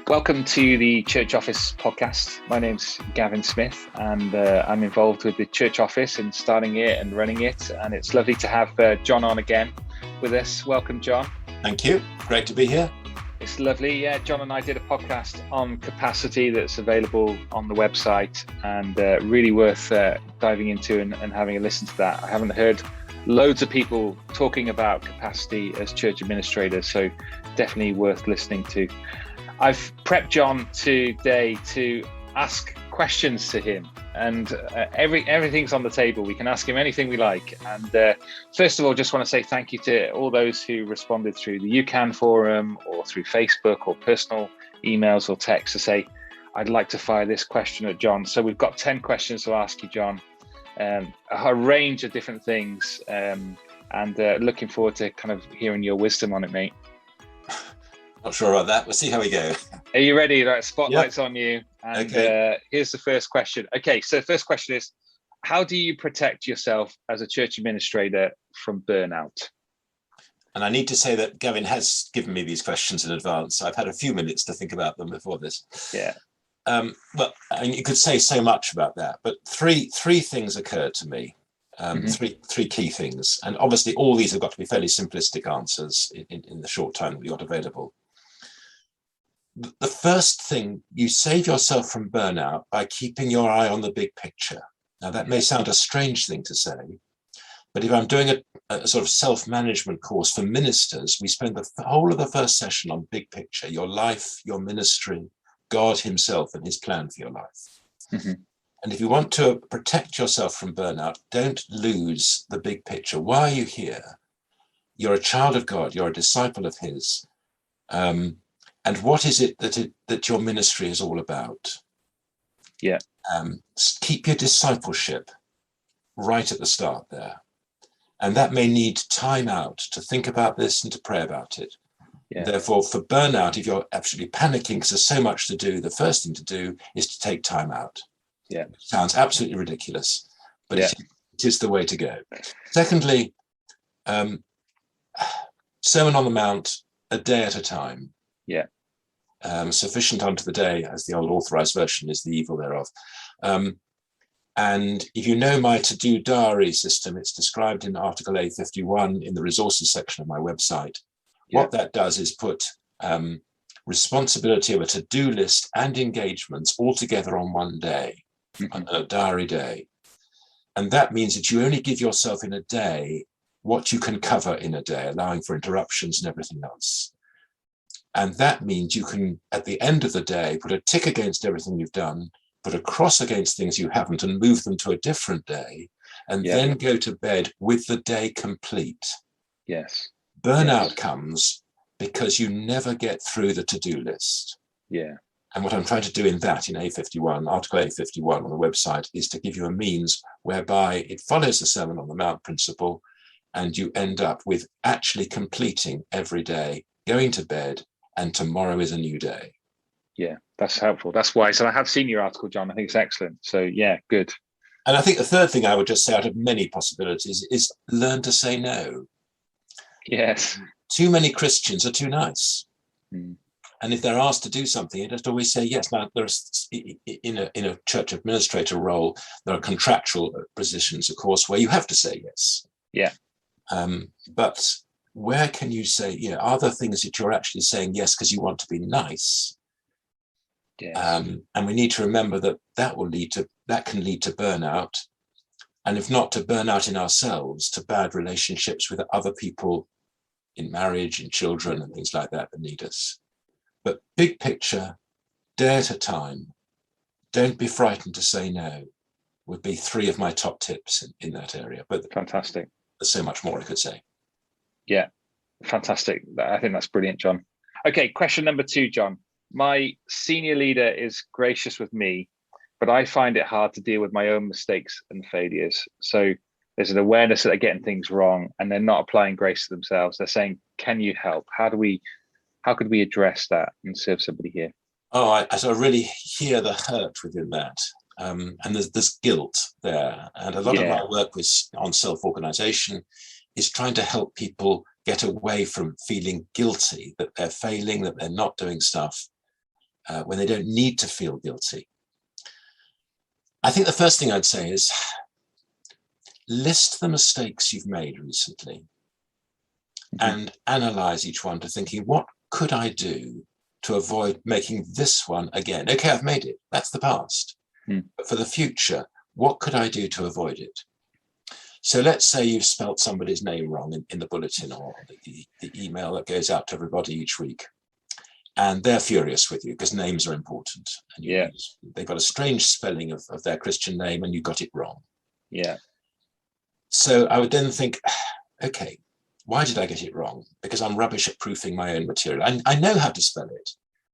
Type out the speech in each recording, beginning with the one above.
Welcome to the Church Office podcast. My name's Gavin Smith, and I'm involved with the Church Office in starting it and running it. And it's lovely to have John on again with us. Welcome, John. Thank you. Great to be here. It's lovely. Yeah, John and I did a podcast on capacity that's available on the website, and really worth diving into and having a listen to that. I haven't heard loads of people talking about capacity as church administrators, so definitely worth listening to. I've prepped John today to ask questions to him, and everything's on the table. We can ask him anything we like. And first of all, just want to say thank you to all those who responded through the UCAN forum or through Facebook or personal emails or texts to say, I'd like to fire this question at John. So we've got 10 questions to ask you, John, a range of different things, and looking forward to kind of hearing your wisdom on it, mate. Not sure about that. We'll see how we go. Are you ready? Right, spotlight's on you. And Okay. Here's the first question. Okay, so the first question is, how do you protect yourself as a church administrator from burnout? And I need to say that Gavin has given me these questions in advance. I've had a few minutes to think about them before this. Yeah. Well, and you could say so much about that, but three things occurred to me. Three key things. And obviously all these have got to be fairly simplistic answers in the short time that we got available. The first thing, you save yourself from burnout by keeping your eye on the big picture. Now, that may sound a strange thing to say, but if I'm doing a sort of self-management course for ministers, we spend the whole of the first session on big picture, your life, your ministry, God himself and his plan for your life. Mm-hmm. And if you want to protect yourself from burnout, don't lose the big picture. Why are you here? You're a child of God, you're a disciple of his. And what is it that your ministry is all about? Yeah. Keep your discipleship right at the start there. And that may need time out to think about this and to pray about it. Yeah. Therefore, for burnout, if you're absolutely panicking because there's so much to do, the first thing to do is to take time out. Yeah. It sounds absolutely ridiculous, but it is the way to go. Secondly, Sermon on the Mount, a day at a time. Yeah. Sufficient unto the day, as the old authorized version is, the evil thereof. And if you know my to-do diary system, it's described in Article A51 in the resources section of my website. Yeah. What that does is put responsibility of a to-do list and engagements all together on one day, on a diary day. And that means that you only give yourself in a day what you can cover in a day, allowing for interruptions and everything else. And that means you can, at the end of the day, put a tick against everything you've done, put a cross against things you haven't, and move them to a different day, and then go to bed with the day complete. Yes. Burnout comes because you never get through the to-do list. Yeah. And what I'm trying to do in A51, Article A51 on the website, is to give you a means whereby it follows the Sermon on the Mount principle, and you end up with actually completing every day, going to bed, and tomorrow is a new day. Yeah, that's helpful. That's wise. And I have seen your article, John. I think it's excellent. So yeah, good. And I think the third thing I would just say out of many possibilities is learn to say no. Yes. Too many Christians are too nice. Mm. And if they're asked to do something, they just always say yes. Now, there's in a church administrator role, there are contractual positions, of course, where you have to say yes. Yeah. But where can you say, are there things that you're actually saying yes because you want to be nice? Yes. And we need to remember that can lead to burnout, and if not to burnout in ourselves, to bad relationships with other people in marriage and children and things like that need us. But big picture, day at a time, don't be frightened to say no, would be three of my top tips in that area. But fantastic. There's so much more I could say. Yeah, fantastic. I think that's brilliant, John. Okay, question number 2, John. My senior leader is gracious with me, but I find it hard to deal with my own mistakes and failures. So there's an awareness that they're getting things wrong and they're not applying grace to themselves. They're saying, can you help? How could we address that and serve somebody here? Oh, I really hear the hurt within that. And there's guilt there. And a lot of my work on self-organization is trying to help people get away from feeling guilty that they're failing, that they're not doing stuff, when they don't need to feel guilty. I think the first thing I'd say is list the mistakes you've made recently and analyze each one to thinking, what could I do to avoid making this one again? Okay, I've made it. That's the past. But for the future, what could I do to avoid it? So let's say you've spelt somebody's name wrong in the bulletin or the email that goes out to everybody each week. And they're furious with you because names are important. And they've got a strange spelling of their Christian name and you got it wrong. Yeah. So I would then think, okay, why did I get it wrong? Because I'm rubbish at proofing my own material. I know how to spell it.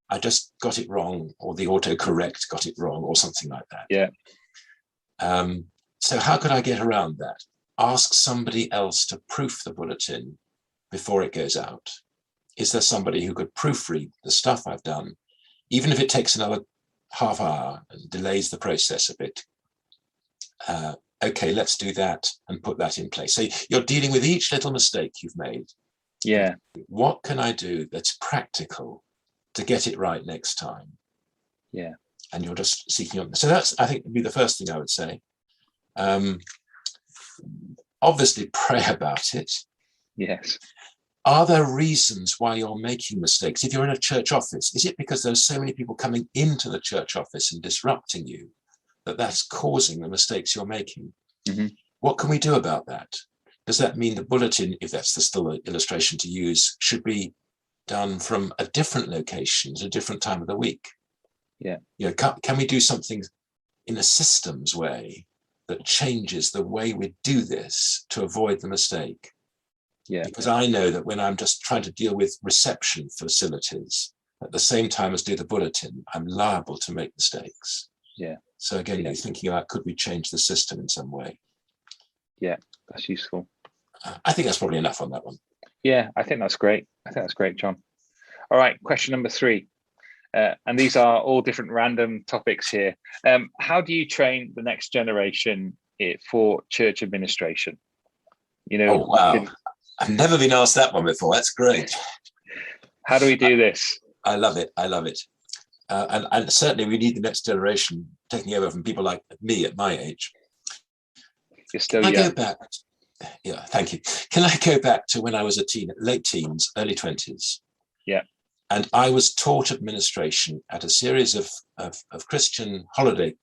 I just got it wrong, or the autocorrect got it wrong, or something like that. Yeah. So how could I get around that? Ask somebody else to proof the bulletin before it goes out. Is there somebody who could proofread the stuff I've done, even if it takes another half hour and delays the process a bit? Okay, let's do that and put that in place. So you're dealing with each little mistake you've made. Yeah. What can I do that's practical to get it right next time? Yeah. And you're just seeking on. So that's, I think, would be the first thing I would say. Obviously, pray about it. Yes. Are there reasons why you're making mistakes? If you're in a church office, is it because there's so many people coming into the church office and disrupting you that's causing the mistakes you're making? What can we do about that? Does that mean the bulletin, if that's still an illustration to use, should be done from a different location at a different time of the week? Yeah. You know, can we do something in a systems way that changes the way we do this to avoid the mistake? Yeah. Because I know that when I'm just trying to deal with reception facilities at the same time as do the bulletin, I'm liable to make mistakes. Yeah. So again, you're thinking about, could we change the system in some way? Yeah, that's useful. I think that's probably enough on that one. Yeah, I think that's great. John. All right, question number 3. And these are all different random topics here. How do you train the next generation for church administration? You know, oh, wow. I've never been asked that one before. That's great. How do we do this? I love it. And certainly we need the next generation taking over from people like me at my age. You're still young. young. Go back. Yeah, thank you. Can I go back to when I was late teens, early 20s? Yeah. And I was taught administration at a series of Christian holiday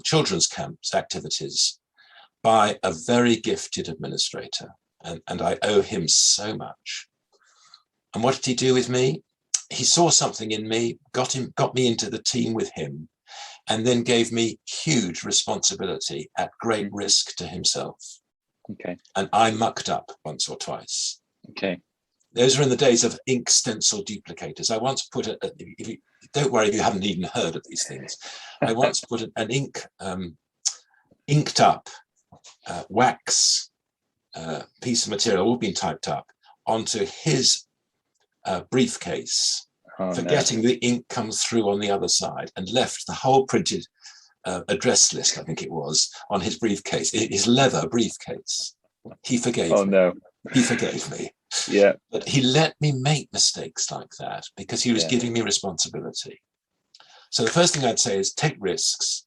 children's camps activities by a very gifted administrator. And I owe him so much. And what did he do with me? He saw something in me, got me into the team with him, and then gave me huge responsibility at great risk to himself. Okay. And I mucked up once or twice. Okay. Those are in the days of ink stencil duplicators. I once put don't worry if you haven't even heard of these things. I once put an inked up wax piece of material, all been typed up, onto his briefcase, forgetting the ink comes through on the other side, and left the whole printed address list, I think it was, on his briefcase, his leather briefcase. He forgave me. No. He forgave me. Yeah. But he let me make mistakes like that because he was giving me responsibility. So the first thing I'd say is take risks,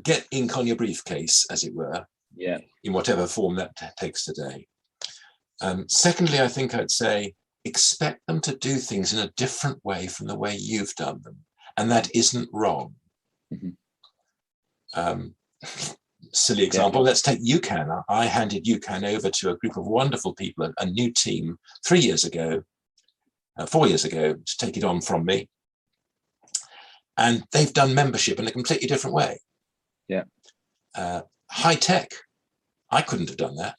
get ink on your briefcase, as it were, in whatever form that takes today. Secondly, I think I'd say expect them to do things in a different way from the way you've done them. And that isn't wrong. Silly example, let's take UCAN. I handed UCAN over to a group of wonderful people, a new team, 4 years ago, to take it on from me. And they've done membership in a completely different way. High tech. I couldn't have done that.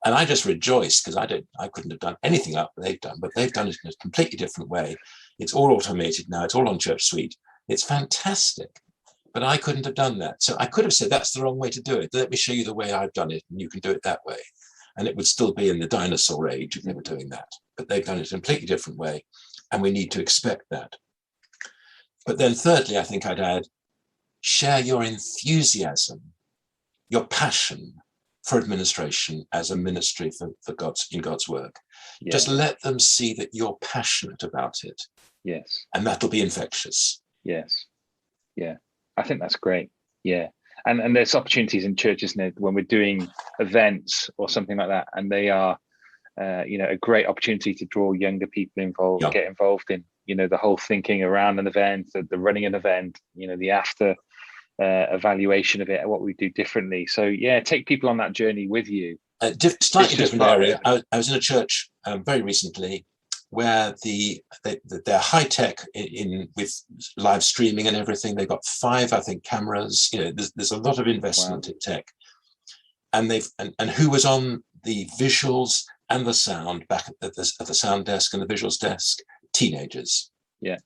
And I just rejoice because I couldn't have done anything like they've done, but they've done it in a completely different way. It's all automated now. It's all on Church Suite. It's fantastic. But I couldn't have done that. So I could have said, that's the wrong way to do it. Let me show you the way I've done it, and you can do it that way. And it would still be in the dinosaur age if they were doing that. But they've done it in a completely different way, and we need to expect that. But then thirdly, I think I'd add, share your enthusiasm, your passion for administration as a ministry for God's work. Just let them see that you're passionate about it Yes. And that'll be infectious. Yes. Yeah. I think that's great. Yeah. And there's opportunities in churches, isn't it, when we're doing events or something like that, and they are, a great opportunity to draw younger people involved, Yeah. get involved in, the whole thinking around an event, the running an event, the after evaluation of it, what we do differently. So yeah, take people on that journey with you. Slightly different area. I was in a church very recently where they're high tech with live streaming and everything. They've got 5, I think, cameras. There's a lot of investment in tech, and and who was on the visuals and the sound back at the sound desk and the visuals desk? Teenagers. Yeah,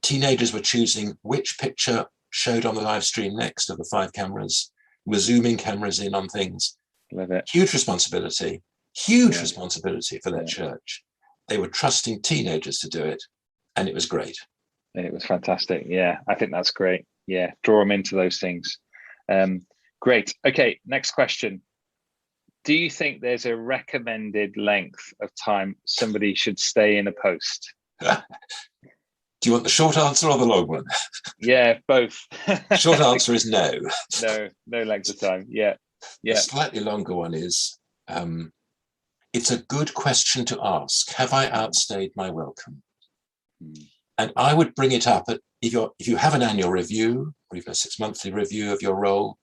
teenagers were choosing which picture showed on the live stream next of the 5 cameras. We're zooming cameras in on things. Love it. Huge responsibility for that church. They were trusting teenagers to do it, and it was great. And it was fantastic. Yeah, I think that's great. Yeah, draw them into those things. Great. Okay, next question. Do you think there's a recommended length of time somebody should stay in a post? Do you want the short answer or the long one? Yeah, both. Short answer is no. No length of time. Yeah. The slightly longer one is, it's a good question to ask. Have I outstayed my welcome? And I would bring it up if you have an annual review or even a 6-monthly review of your role,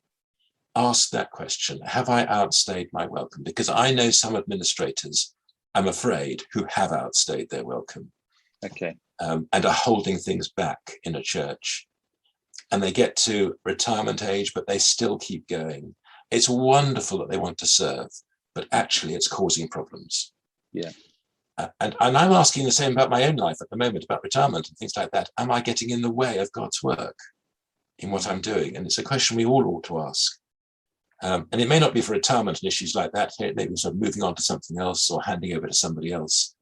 ask that question. Have I outstayed my welcome? Because I know some administrators, I'm afraid, who have outstayed their welcome. Okay. And are holding things back in a church. And they get to retirement age, but they still keep going. It's wonderful that they want to serve, but actually it's causing problems. Yeah. And I'm asking the same about my own life at the moment, about retirement and things like that. Am I getting in the way of God's work in what I'm doing? And it's a question we all ought to ask. And it may not be for retirement and issues like that. It may be sort of moving on to something else or handing over to somebody else.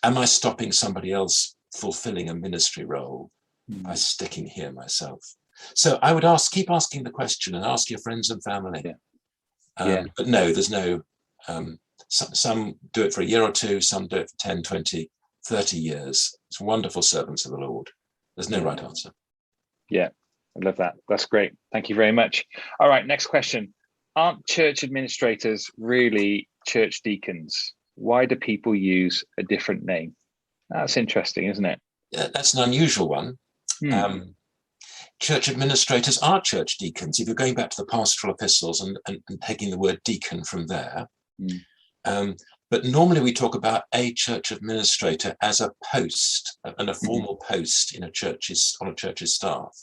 Am I stopping somebody else fulfilling a ministry role by sticking here myself? So I would keep asking the question and ask your friends and family. But no, there's no, some do it for a year or 2, some do it for 10, 20, 30 years. It's wonderful servants of the Lord. There's no right answer. Yeah, I love that. That's great. Thank you very much. All right, next question. Aren't church administrators really church deacons? Why do people use a different name? That's interesting, isn't it? Yeah, that's an unusual one. Church administrators are church deacons. If you're going back to the pastoral epistles and taking the word deacon from there. But normally we talk about a church administrator as a post and a formal post in on a church's staff.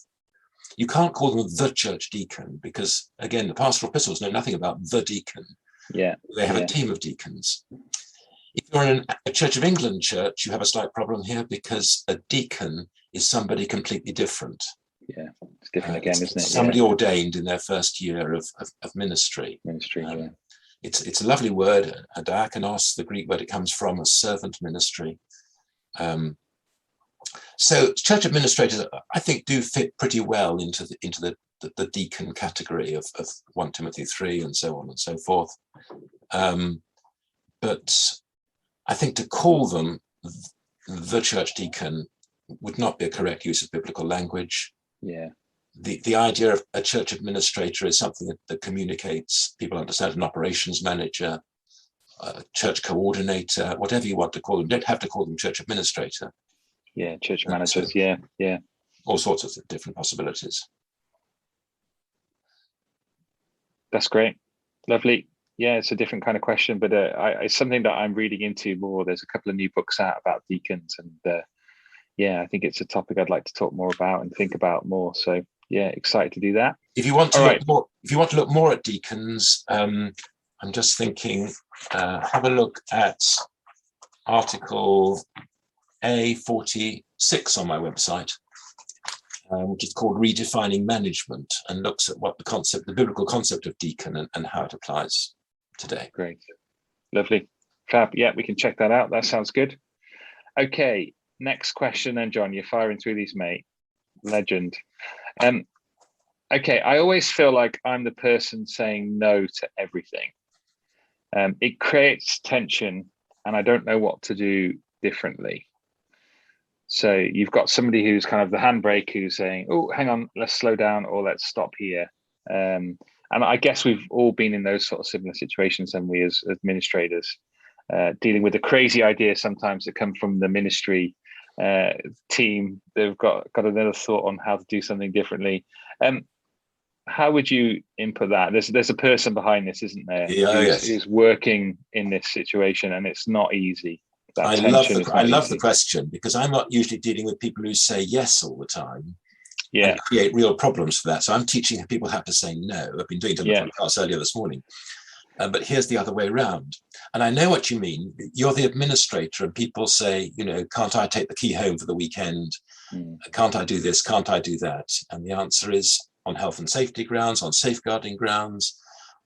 You can't call them the church deacon because, again, the pastoral epistles know nothing about the deacon. Yeah, they have a team of deacons. If you're in a Church of England church, you have a slight problem here because a deacon is somebody completely different. Yeah, it's different again, isn't it? Somebody ordained in their first year of ministry. It's a lovely word, a diakonos, the Greek word it comes from, a servant ministry. So church administrators, I think, do fit pretty well into the deacon category of 1 Timothy 3 and so on and so forth. But I think to call them the church deacon would not be a correct use of biblical language. Yeah. The idea of a church administrator is something that communicates. People understand an operations manager, a church coordinator, whatever you want to call them. You don't have to call them church administrator. Yeah, church managers. Yeah. All sorts of different possibilities. That's great. Lovely. Yeah, it's a different kind of question, but it's something that I'm reading into more. There's a couple of new books out about deacons, and I think it's a topic I'd like to talk more about and think about more. So yeah, excited to do that. If you want to look more at deacons, I'm just thinking, have a look at article A46 on my website, which is called Redefining Management, and looks at what the biblical concept of deacon and how it applies today. Great. Lovely. Fab. Yeah, we can check that out. That sounds good. Okay. Next question then, John. You're firing through these, mate. Legend. Okay. I always feel like I'm the person saying no to everything. It creates tension and I don't know what to do differently. So you've got somebody who's kind of the handbrake, who's saying, "Oh, hang on, let's slow down, or let's stop here." And I guess we've all been in those sort of similar situations, and we as administrators, dealing with the crazy ideas sometimes that come from the ministry team. They've got another thought on how to do something differently. How would you input that? There's a person behind this, isn't there? Yeah, who's working in this situation, and it's not easy. I love the question, because I'm not usually dealing with people who say yes all the time. Yeah. And create real problems for that. So I'm teaching people how to say no. I've been doing it in the podcast earlier this morning. But here's the other way around. And I know what you mean. You're the administrator, and people say, can't I take the key home for the weekend? Can't I do this? Can't I do that? And the answer is, on health and safety grounds, on safeguarding grounds,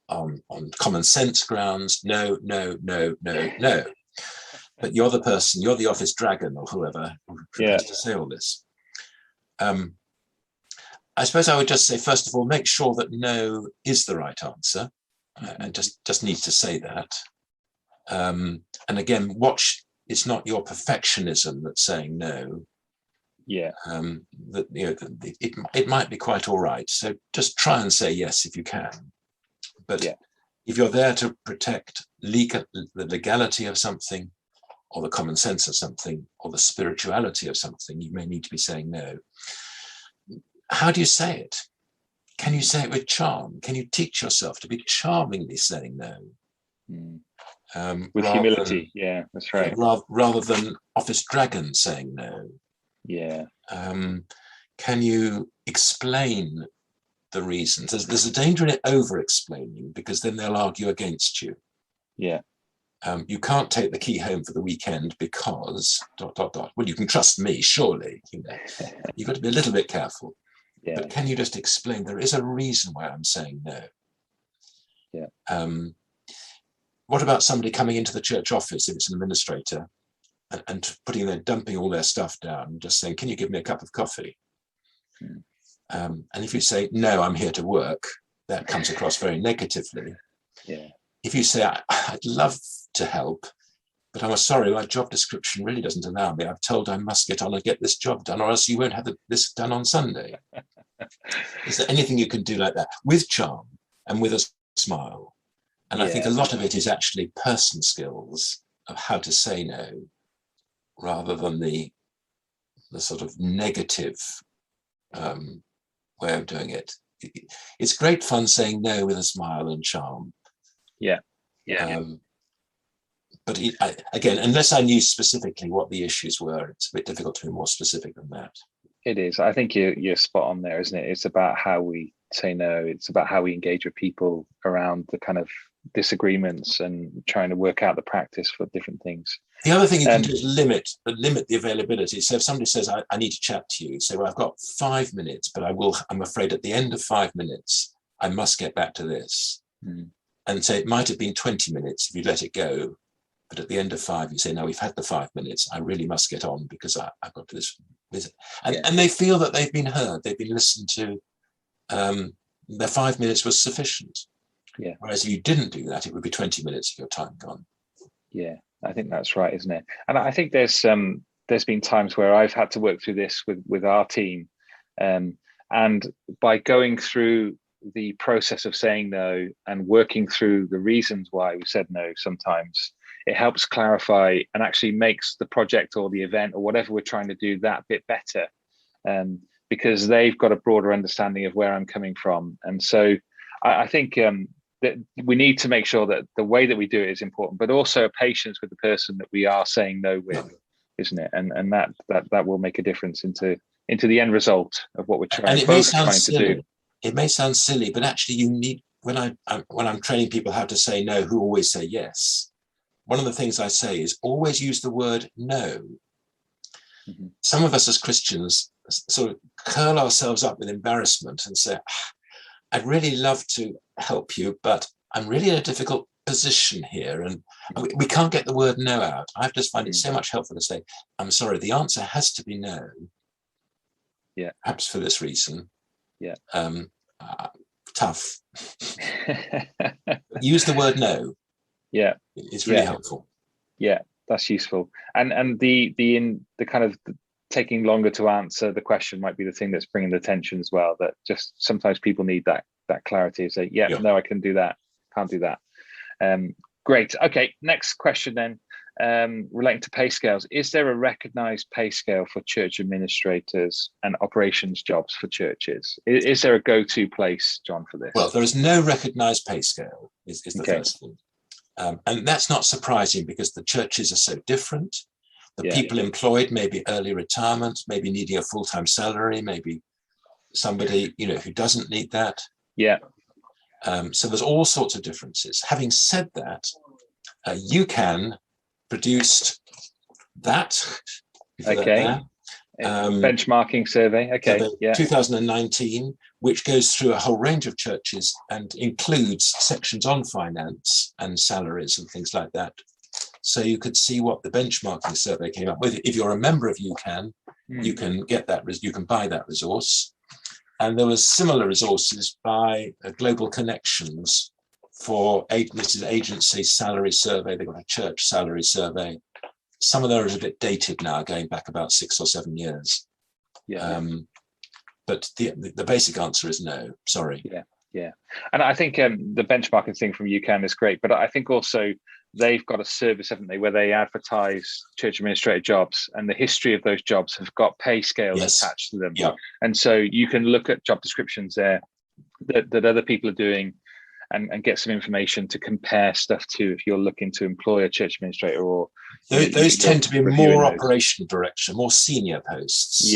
on common sense grounds, no, no, no, no, no. But you're the person, you're the office dragon or whoever who has to say all this. I suppose I would just say, first of all, make sure that no is the right answer, and just need to say that. And again, watch, it's not your perfectionism that's saying no. Yeah. That it might be quite all right. So just try and say yes if you can. But if you're there to protect the legality of something, or the common sense of something, or the spirituality of something, you may need to be saying no. How do you say it? Can you say it with charm? Can you teach yourself to be charmingly saying no? With humility. That's right. Rather than office dragon saying no. Yeah. Can you explain the reasons? There's a danger in it over-explaining, because then they'll argue against you. Yeah. You can't take the key home for the weekend because ... Well, you can trust me, surely. You've got to be a little bit careful. Yeah. But can you just explain there is a reason why I'm saying no? Yeah. What about somebody coming into the church office, if it's an administrator, and dumping all their stuff down and just saying, "Can you give me a cup of coffee?" And if you say, "No, I'm here to work," that comes across very negatively. Yeah. If you say, "I'd love to help, but I'm sorry, my job description really doesn't allow me. I've told I must get on and get this job done, or else you won't have this done on Sunday." Is there anything you can do like that with charm and with a smile? And I think a lot of it is actually person skills of how to say no, rather than the sort of negative way of doing it. It's great fun saying no with a smile and charm. Yeah. But again, unless I knew specifically what the issues were, it's a bit difficult to be more specific than that. It is. I think you're spot on there, isn't it? It's about how we say no. It's about how we engage with people around the kind of disagreements and trying to work out the practice for different things. The other thing you can do is limit the availability. So if somebody says, I need to chat to you, say, well, I've got 5 minutes, but I'm afraid at the end of 5 minutes, I must get back to this. And say, it might have been 20 minutes if you let it go. But at the end of 5, you say, no, we've had the 5 minutes. I really must get on because I've got to this visit. And they feel that they've been heard. They've been listened to. Their 5 minutes was sufficient. Yeah. Whereas if you didn't do that, it would be 20 minutes of your time gone. Yeah, I think that's right, isn't it? And I think there's been times where I've had to work through this with our team. And by going through the process of saying no and working through the reasons why we said no, sometimes it helps clarify and actually makes the project or the event or whatever we're trying to do that bit better, because they've got a broader understanding of where I'm coming from. And so I think that we need to make sure that the way that we do it is important, but also patience with the person that we are saying no with, isn't it? And that will make a difference into the end result of what we're trying to do. It may sound silly, but actually you need, when I'm training people how to say no who always say yes, one of the things I say is always use the word no. Mm-hmm. Some of us as Christians sort of curl ourselves up with embarrassment and say, I'd really love to help you, but I'm really in a difficult position here. And we can't get the word no out. I just find it so much helpful to say, I'm sorry, the answer has to be no. Yeah. Perhaps for this reason. Yeah. Tough. Use the word no. Yeah. It's really helpful. Yeah, that's useful. And the kind of taking longer to answer the question might be the thing that's bringing the tension as well. That just sometimes people need that clarity to say, yeah, no, I can do that, can't do that. Great. Okay, next question then, relating to pay scales. Is there a recognized pay scale for church administrators and operations jobs for churches? Is there a go-to place, John, for this? Well, there is no recognized pay scale, is the first thing. And that's not surprising because the churches are so different. The people employed may be early retirement, maybe needing a full-time salary, maybe somebody, who doesn't need that. So there's all sorts of differences. Having said that, UCAN produced that. Benchmarking survey. 2019, which goes through a whole range of churches and includes sections on finance and salaries and things like that. So you could see what the benchmarking survey came up with. If you're a member of UCAN, you can get that. You can buy that resource. And there was similar resources by Global Connections for this is agency salary survey. They've got a church salary survey. Some of those are a bit dated now, going back about 6 or 7 years. But the basic answer is no. Sorry. Yeah. And I think the benchmarking thing from UCAN is great, but I think also they've got a service, haven't they, where they advertise church administrator jobs, and the history of those jobs have got pay scales attached to them. And so you can look at job descriptions there that other people are doing and get some information to compare stuff to if you're looking to employ a church administrator. Or those tend to be more operational direction, more senior posts.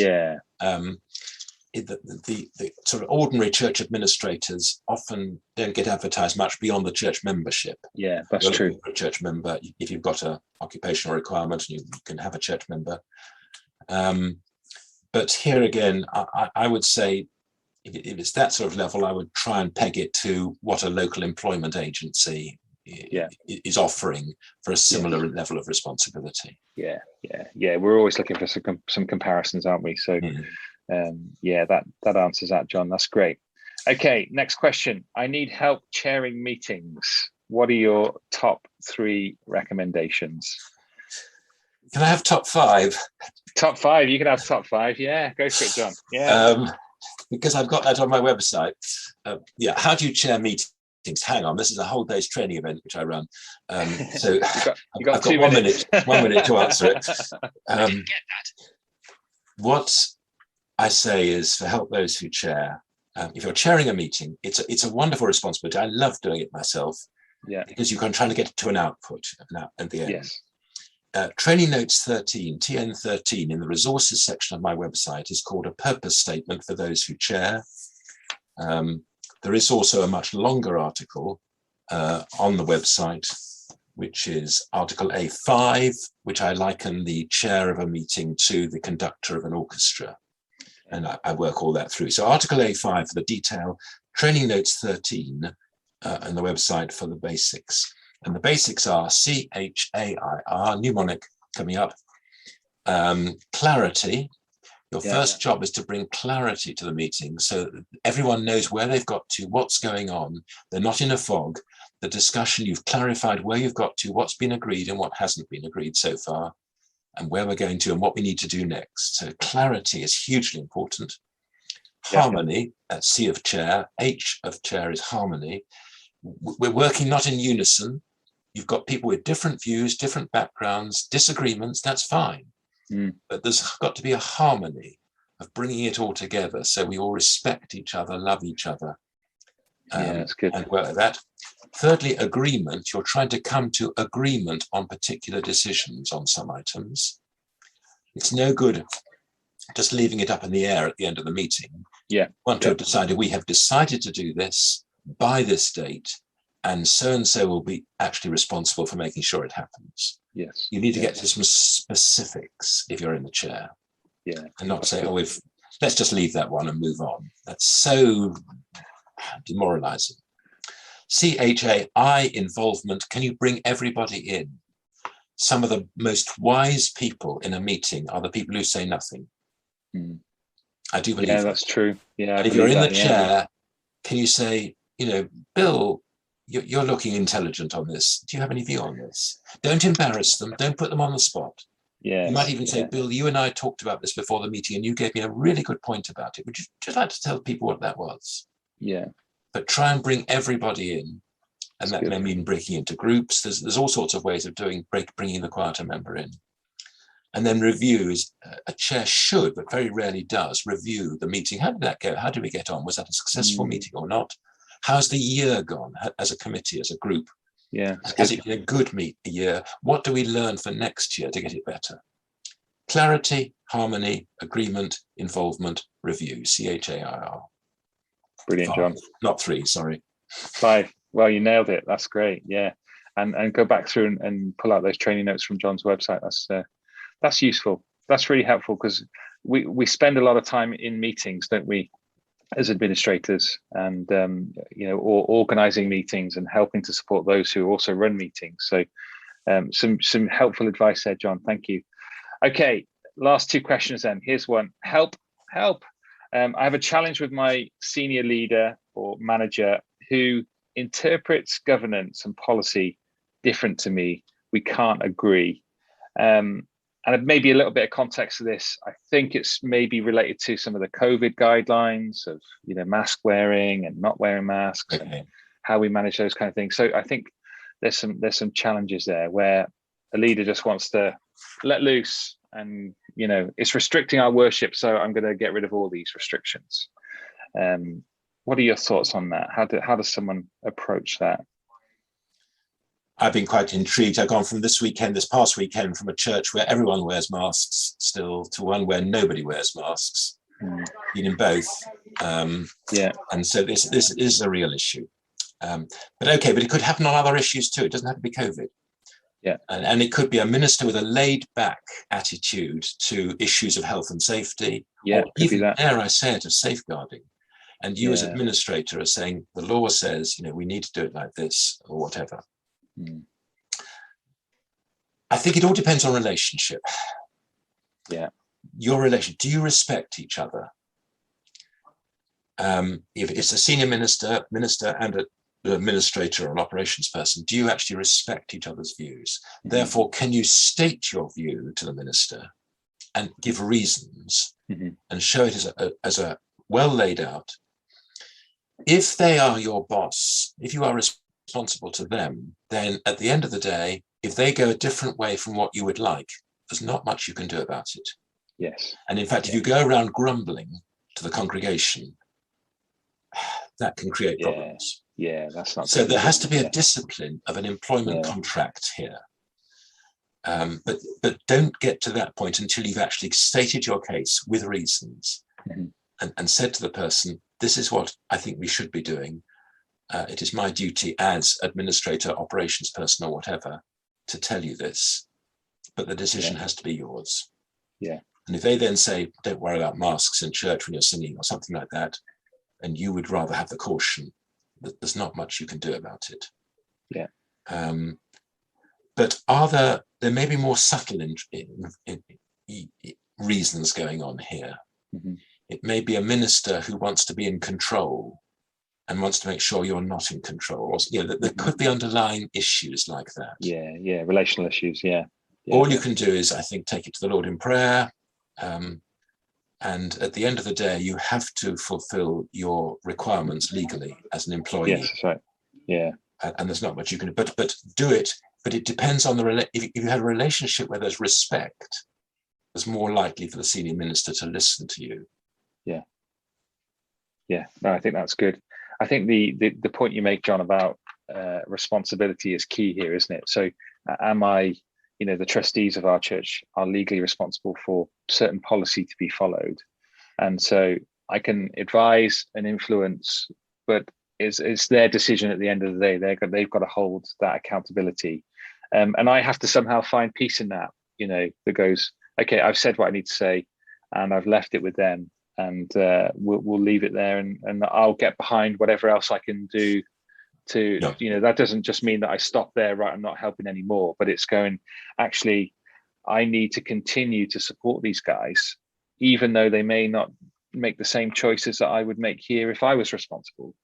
The sort of ordinary church administrators often don't get advertised much beyond the church membership. That's true. For a church member, if you've got an occupational requirement, you can have a church member. But here again, I would say if it's that sort of level, I would try and peg it to what a local employment agency is offering for a similar level of responsibility. We're always looking for some comparisons, aren't we? So that answers that, John. That's great. Okay, next question. I need help chairing meetings. What are your top 3 recommendations? Can I have top 5? Top 5. You can have top 5. Yeah, go for it, John. Because I've got that on my website. How do you chair meetings? Hang on, this is a whole day's training event which I run. So you got 1 minute. 1 minute to answer it. Didn't get that. What I say is, for help those who chair, if you're chairing a meeting, it's a wonderful responsibility. I love doing it myself. Because you can try to get to an output at the end. Training Notes 13, TN 13, in the resources section of my website is called a purpose statement for those who chair. There is also a much longer article on the website, which is Article A5, which I liken the chair of a meeting to the conductor of an orchestra. And I work all that through. So Article A5 for the detail, Training Notes 13, and the website for the basics. And the basics are CHAIR, mnemonic coming up, clarity. Your first job is to bring clarity to the meeting so that everyone knows where they've got to, what's going on. They're not in a fog. The discussion, you've clarified where you've got to, what's been agreed and what hasn't been agreed so far, and where we're going to and what we need to do next. So clarity is hugely important. Harmony, that's C of chair. H of chair is harmony. We're working not in unison. You've got people with different views, different backgrounds, disagreements, that's fine. But there's got to be a harmony of bringing it all together so we all respect each other, love each other, that's good. And work at that. Thirdly, agreement. You're trying to come to agreement on particular decisions on some items. It's no good just leaving it up in the air at the end of the meeting. You want to have decided, we have decided to do this by this date, and so will be actually responsible for making sure it happens. You need to get to some specifics if you're in the chair. And not say, let's just leave that one and move on. That's so demoralizing. CHAI, involvement. Can you bring everybody in? Some of the most wise people in a meeting are the people who say nothing. I do believe that. That's true. And if you're in the chair, can you say, Bill, you're looking intelligent on this. Do you have any view on this? Don't embarrass them. Don't put them on the spot. Yeah. You might even say, Bill, you and I talked about this before the meeting and you gave me a really good point about it. Would you just like to tell people what that was? Yeah. But try and bring everybody in. And that may mean breaking into groups. There's all sorts of ways of bringing the quieter member in. And then review is, a chair should, but very rarely does, review the meeting. How did that go? How did we get on? Was that a successful meeting or not? How's the year gone as a committee, as a group? Yeah. Has it been a good year? What do we learn for next year to get it better? Clarity, harmony, agreement, involvement, review, CHAIR. Brilliant, 5, John. Not 3, sorry. 5. Well, you nailed it. That's great. Yeah. And go back through and pull out those training notes from John's website. That's useful. That's really helpful, because we spend a lot of time in meetings, don't we, as administrators, and or organizing meetings and helping to support those who also run meetings. So some helpful advice there, John. Thank you. Okay, last 2 questions then. Here's one. Help. I have a challenge with my senior leader or manager who interprets governance and policy different to me. We can't agree. And maybe a little bit of context to this. I think it's maybe related to some of the COVID guidelines of, mask wearing and not wearing masks, and how we manage those kind of things. So I think there's some challenges there where a leader just wants to let loose, and it's restricting our worship, so I'm going to get rid of all these restrictions. What are your thoughts on that? How does someone approach that? I've been quite intrigued. I've gone from this past weekend, from a church where everyone wears masks still to one where nobody wears masks. Been in both. And so this is a real issue. But it could happen on other issues too. It doesn't have to be COVID. Yeah. And it could be a minister with a laid back attitude to issues of health and safety. Yeah. Or even, dare I say it, of safeguarding. And you as administrator are saying, the law says, we need to do it like this, or whatever. I think it all depends on relationship. Yeah. Your relation. Do you respect each other? If it's a senior minister and an administrator or an operations person, do you actually respect each other's views? Therefore, can you state your view to the minister and give reasons and show it as a well laid out? If they are your boss, if you are responsible to them, then at the end of the day, if they go a different way from what you would like, there's not much you can do about it. Yes. And in fact, if you go around grumbling to the congregation, that can create problems. Yeah, that's not. So there has to be a discipline of an employment contract here. But don't get to that point until you've actually stated your case with reasons and said to the person, this is what I think we should be doing. It is my duty as administrator, operations person, or whatever, to tell you this, but the decision has to be yours. Yeah. And if they then say, don't worry about masks in church when you're singing or something like that, and you would rather have the caution, that there's not much you can do about it. Yeah. But there may be more subtle reasons going on here. It may be a minister who wants to be in control and wants to make sure you're not in control. Or, there could be underlying issues like that. Yeah, relational issues, All you can do is, I think, take it to the Lord in prayer. And at the end of the day, you have to fulfill your requirements legally as an employee. Yes, that's right. Yeah. And there's not much you can do, but do it. But it depends on if you have a relationship where there's respect, it's more likely for the senior minister to listen to you. Yeah, no, I think that's good. I think the point you make, John, about responsibility is key here, isn't it? So am I, the trustees of our church are legally responsible for certain policy to be followed. And so I can advise and influence, but it's their decision at the end of the day. They've got to hold that accountability. And I have to somehow find peace in that, that goes, okay, I've said what I need to say and I've left it with them, and we'll leave it there, and I'll get behind whatever else I can do to, that doesn't just mean that I stop there, right, I'm not helping anymore, but it's going, actually, I need to continue to support these guys, even though they may not make the same choices that I would make here if I was responsible.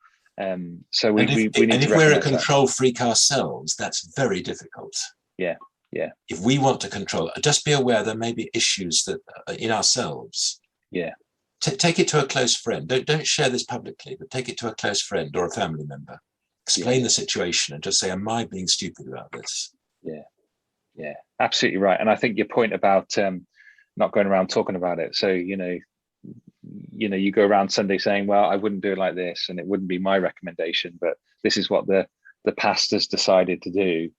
So we need to. And if we're a control freak ourselves, that's very difficult. Yeah. Yeah. If we want to control, just be aware there may be issues that in ourselves. Yeah. Take it to a close friend. Don't share this publicly, but take it to a close friend or a family member. Explain the situation and just say, am I being stupid about this? Yeah. Yeah, absolutely right. And I think your point about not going around talking about it. So, you go around Sunday saying, well, I wouldn't do it like this, and it wouldn't be my recommendation, but this is what the pastor's decided to do.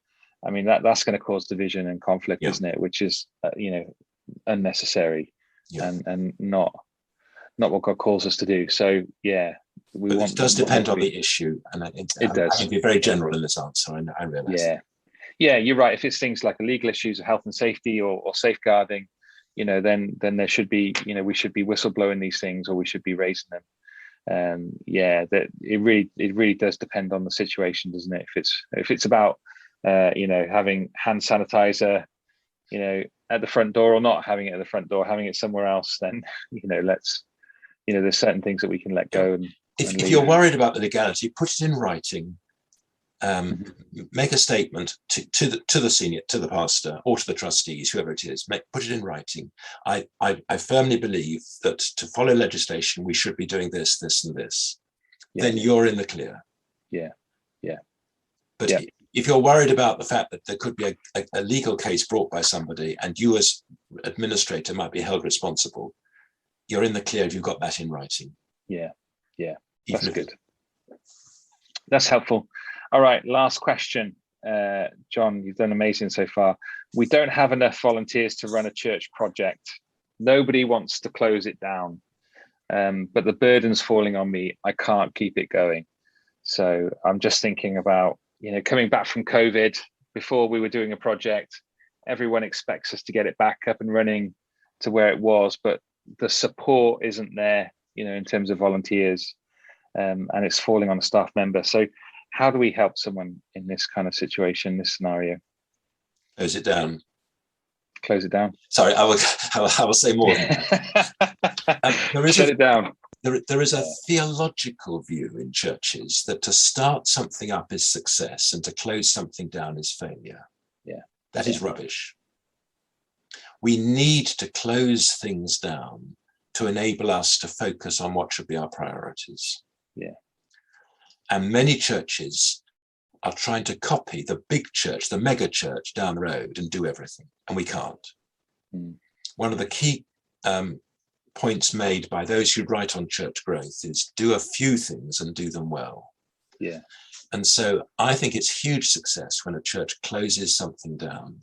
I mean, that's going to cause division and conflict, isn't it? Which is, unnecessary and not what God calls us to do. So, yeah, it does depend on the issue. And it does. I can be very general in this answer. I realize. Yeah. Yeah, you're right. If it's things like legal issues of health and safety or safeguarding, then there should be, we should be whistleblowing these things, or we should be raising them. That it really does depend on the situation, doesn't it? If it's about having hand sanitizer, at the front door, or not having it at the front door, having it somewhere else, then there's certain things that we can let go. And if you're worried about the legality, put it in writing. Make a statement to the pastor or to the trustees, whoever it is. Put it in writing. I firmly believe that to follow legislation, we should be doing this, this, and this. Yeah. Then you're in the clear. Yeah. But if you're worried about the fact that there could be a legal case brought by somebody, and you as administrator might be held responsible, you're in the clear if you've got that in writing. Yeah. That's good. That's helpful. All right, last question. John, you've done amazing so far. We don't have enough volunteers to run a church project. Nobody wants to close it down, but the burden's falling on me. I can't keep it going. So I'm just thinking about, coming back from COVID. Before we were doing a project, everyone expects us to get it back up and running to where it was, but the support isn't there, in terms of volunteers, and it's falling on a staff member. So how do we help someone in this kind of situation, this scenario? Close it down. Close it down. Sorry, I will say more. Shut it down. There is a theological view in churches that to start something up is success and to close something down is failure. Yeah. That is rubbish. We need to close things down to enable us to focus on what should be our priorities. Yeah. And many churches are trying to copy the big church, the mega church down the road, and do everything. And we can't. One of the key points made by those who write on church growth is do a few things and do them well. Yeah. And so I think it's huge success when a church closes something down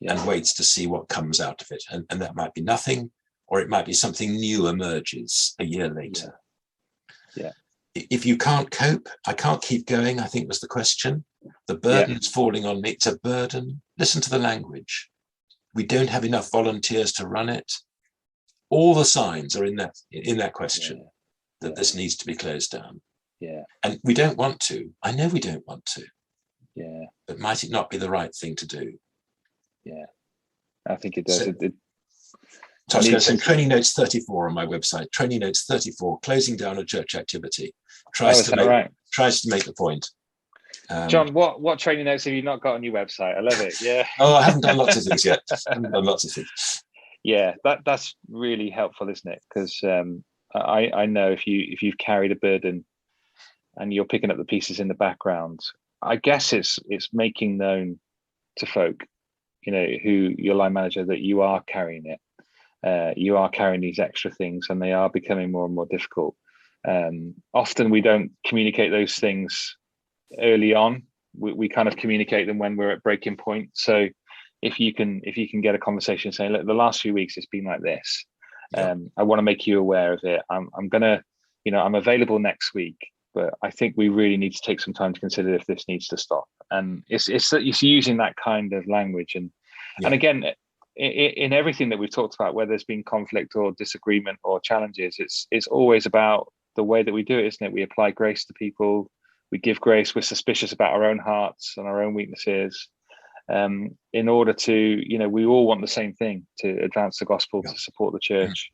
and waits to see what comes out of it. And that might be nothing, or it might be something new emerges a year later. Yeah. If you can't cope, I can't keep going, I think was the question. The burden's falling on me. It's a burden. Listen to the language. We don't have enough volunteers to run it. All the signs are in that question that this needs to be closed down. Yeah. And we don't want to. I know we don't want to. Yeah. But might it not be the right thing to do? Yeah. I think it does. So I was going to say training notes 34 on my website. Training notes 34, closing down a church activity. Tries to make the point. John, what training notes have you not got on your website? I love it. Yeah. I haven't done lots of things yet. Yeah, that's really helpful, isn't it? Because I know if you've carried a burden and you're picking up the pieces in the background, I guess it's making known to folk, who your line manager, that you are carrying it. You are carrying these extra things, and they are becoming more and more difficult. Often we don't communicate those things early on. We kind of communicate them when we're at breaking point. So if you can get a conversation saying, look, the last few weeks it's been like this. I want to make you aware of it. I'm gonna, I'm available next week, but I think we really need to take some time to consider if this needs to stop. And it's using that kind of language. And again, in everything that we've talked about, whether there's been conflict or disagreement or challenges, it's always about the way that we do it, isn't it? We apply grace to people, we give grace, we're suspicious about our own hearts and our own weaknesses, in order to, we all want the same thing, to advance the gospel, to support the church.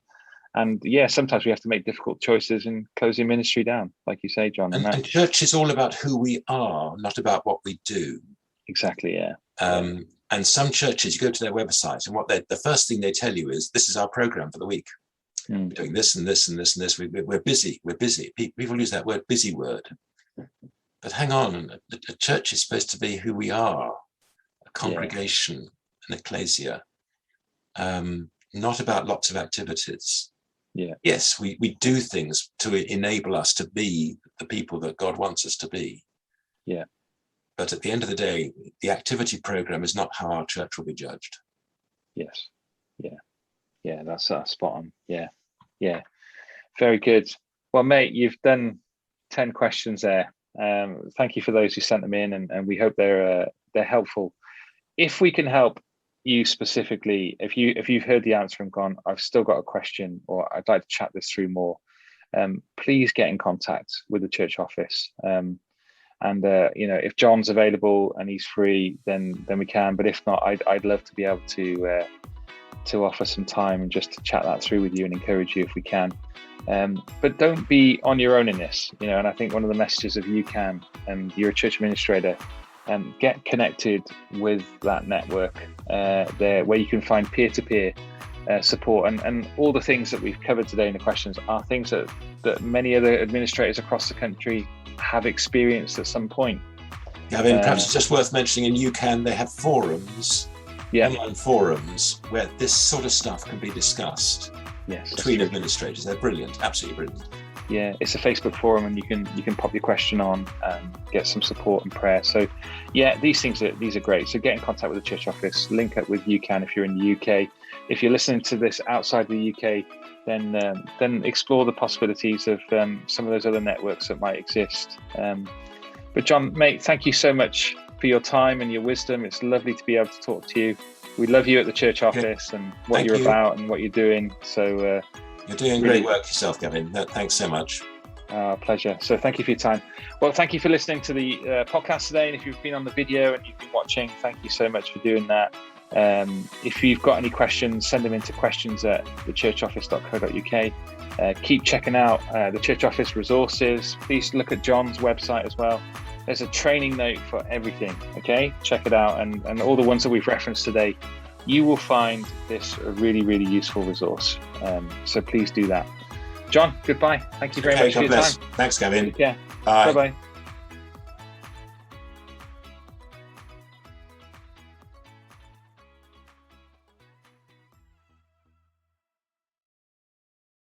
And sometimes we have to make difficult choices and closing ministry down, like you say, John. And church is all about who we are, not about what we do. Exactly, And some churches, you go to their website, and the first thing they tell you is, this is our program for the week. We're doing this and this and this and this. We're busy. We're busy. People use that word busy word. But hang on, a church is supposed to be who we are, a congregation, an ecclesia, not about lots of activities. Yeah. Yes, we do things to enable us to be the people that God wants us to be. Yeah. But at the end of the day, the activity program is not how our church will be judged. Yes. Yeah, that's spot on. Yeah. Very good. Well, mate, you've done 10 questions there. Thank you for those who sent them in, and we hope they're helpful. If we can help you specifically, if you've heard the answer and gone, I've still got a question, or I'd like to chat this through more, please get in contact with the church office. And if John's available and he's free, then we can. But if not, I'd love to be able to offer some time and just to chat that through with you and encourage you if we can. But don't be on your own in this, and I think one of the messages of UCAN, and you're a church administrator, get connected with that network there, where you can find peer-to-peer support, and all the things that we've covered today in the questions are things that many other administrators across the country have experienced at some point. Gavin, perhaps it's just worth mentioning in UCAN they have forums, online forums, where this sort of stuff can be discussed between administrators. They're brilliant, absolutely brilliant. Yeah, it's a Facebook forum, and you can pop your question on and get some support and prayer. So these are great. So get in contact with the church office, link up with UCAN if you're in the UK. If you're listening to this outside the UK, then explore the possibilities of some of those other networks that might exist. But John, mate, thank you so much for your time and your wisdom. It's lovely to be able to talk to you. We love you at the church office and what you're about and what you're doing. So you're doing great work yourself, Gavin. Thanks so much. Pleasure. So thank you for your time. Well, thank you for listening to the podcast today. And if you've been on the video and you've been watching, thank you so much for doing that. If you've got any questions, send them into questions@thechurchoffice.co.uk. Keep checking out the church office resources. Please look at John's website as well. There's a training note for everything. Okay, check it out, and all the ones that we've referenced today. You will find this a really, really useful resource. So please do that. John, goodbye. Thank you very much for your time. Thanks, Gavin. Yeah. Bye. Bye-bye.